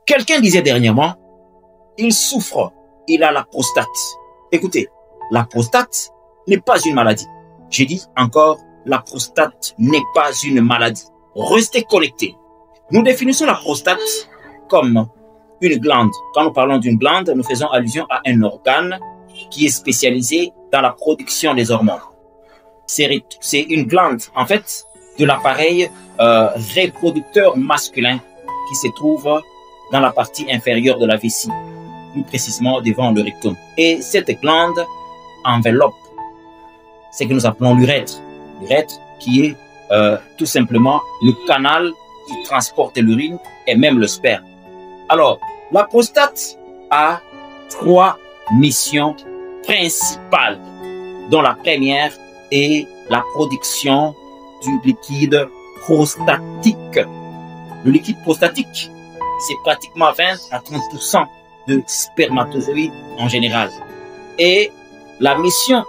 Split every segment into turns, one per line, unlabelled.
Quelqu'un disait dernièrement, il souffre, il a la prostate. Écoutez, la prostate n'est pas une maladie. J'ai dit encore, la prostate n'est pas une maladie. Restez connectés. Nous définissons la prostate comme une glande. Quand nous parlons d'une glande, nous faisons allusion à un organe qui est spécialisé dans la production des hormones. C'est une glande, en fait, de l'appareil reproducteur masculin qui se trouve dans la partie inférieure de la vessie, plus précisément devant le rectum. Et cette glande enveloppe ce que nous appelons l'urètre. L'urètre qui est tout simplement le canal qui transporte l'urine et même le sperme. Alors, la prostate a 3 missions principales, dont la première est la production du liquide prostatique. Le liquide prostatique, c'est pratiquement 20 à 30% de spermatozoïdes en général. Et la mission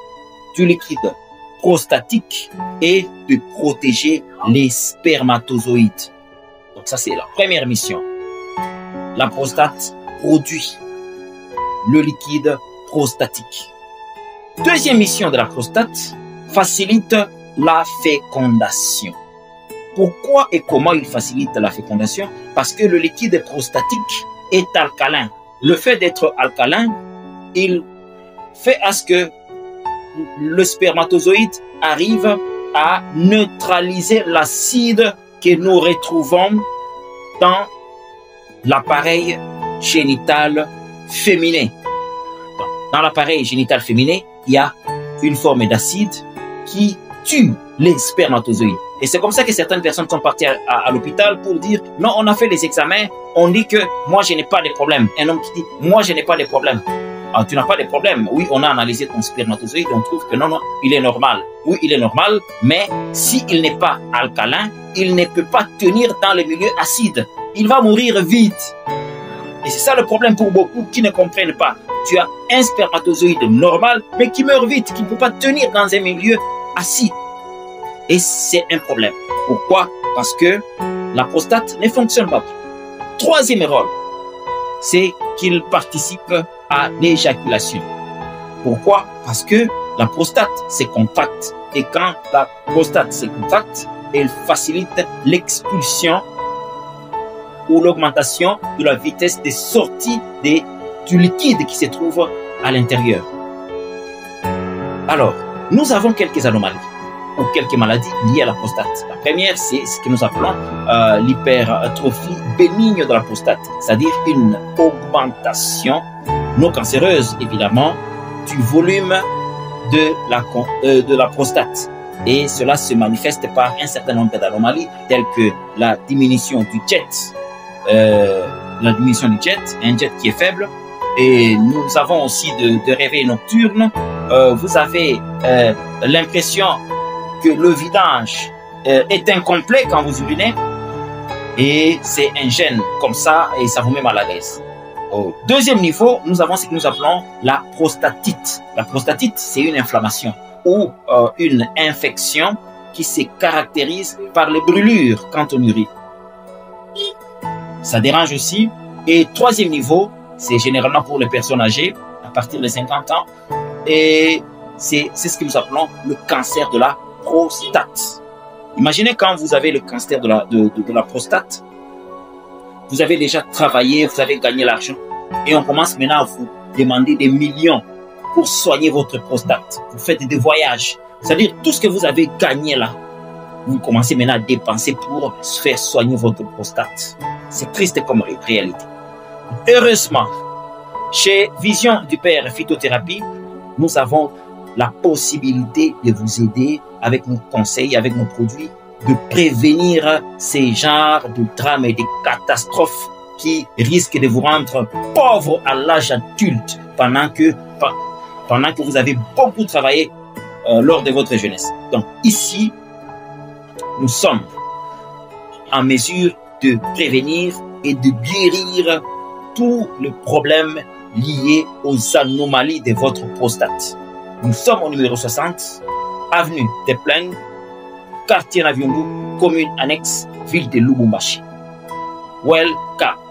du liquide prostatique est de protéger les spermatozoïdes. Donc ça, c'est la première mission. La prostate produit le liquide prostatique. Deuxième mission de la prostate, facilite la fécondation. Pourquoi et comment il facilite la fécondation? Parce que le liquide prostatique est alcalin. Le fait d'être alcalin, il fait à ce que le spermatozoïde arrive à neutraliser l'acide que nous retrouvons dans l'appareil génital féminin. Dans l'appareil génital féminin, il y a une forme d'acide qui tue les spermatozoïdes. Et c'est comme ça que certaines personnes sont parties à l'hôpital pour dire « Non, on a fait les examens, on dit que moi je n'ai pas de problème. » Un homme qui dit « Moi je n'ai pas de problème. » Alors, tu n'as pas de problème. Oui, on a analysé ton spermatozoïde, on trouve que non, il est normal. Oui, il est normal, mais s'il n'est pas alcalin, il ne peut pas tenir dans les milieux acides. Il va mourir vite. Et c'est ça le problème pour beaucoup qui ne comprennent pas. Tu as un spermatozoïde normal, mais qui meurt vite, qui ne peut pas tenir dans un milieu acide. Et c'est un problème. Pourquoi? Parce que la prostate ne fonctionne pas. Troisième rôle, c'est qu'il participe à l'éjaculation. Pourquoi? Parce que la prostate se contracte. Et quand la prostate se contracte, elle facilite l'expulsion ou l'augmentation de la vitesse de sortie du liquide qui se trouve à l'intérieur. Alors, nous avons quelques anomalies ou quelques maladies liées à la prostate. La première, c'est ce que nous appelons l'hypertrophie bénigne de la prostate, c'est-à-dire une augmentation non cancéreuse, évidemment, du volume de la prostate. Et cela se manifeste par un certain nombre d'anomalies, telles que la diminution du jet, un jet qui est faible. Et nous avons aussi de réveils nocturnes. Vous avez l'impression que le vidage est incomplet quand vous urinez. Et c'est un gène comme ça et ça vous met mal à l'aise. Au deuxième niveau, nous avons ce que nous appelons la prostatite. La prostatite, c'est une inflammation ou une infection qui se caractérise par les brûlures quand on urine. Ça dérange aussi. Et troisième niveau, c'est généralement pour les personnes âgées, à partir de 50 ans. Et c'est ce que nous appelons le cancer de la prostate. Imaginez quand vous avez le cancer de la prostate, vous avez déjà travaillé, vous avez gagné l'argent, et on commence maintenant à vous demander des millions pour soigner votre prostate. Vous faites des voyages, c'est-à-dire tout ce que vous avez gagné là, vous commencez maintenant à dépenser pour faire soigner votre prostate. C'est triste comme réalité. Heureusement, chez Vision du Père Phytothérapie, nous avons la possibilité de vous aider avec nos conseils, avec nos produits, de prévenir ces genres de drames et de catastrophes qui risquent de vous rendre pauvre à l'âge adulte pendant que vous avez beaucoup travaillé lors de votre jeunesse. Donc ici, nous sommes en mesure de prévenir et de guérir tous les problèmes liés aux anomalies de votre prostate. Nous sommes au numéro 60, avenue des Plaines, quartier Naviungu, commune annexe, ville de Lubumbashi. Welcome.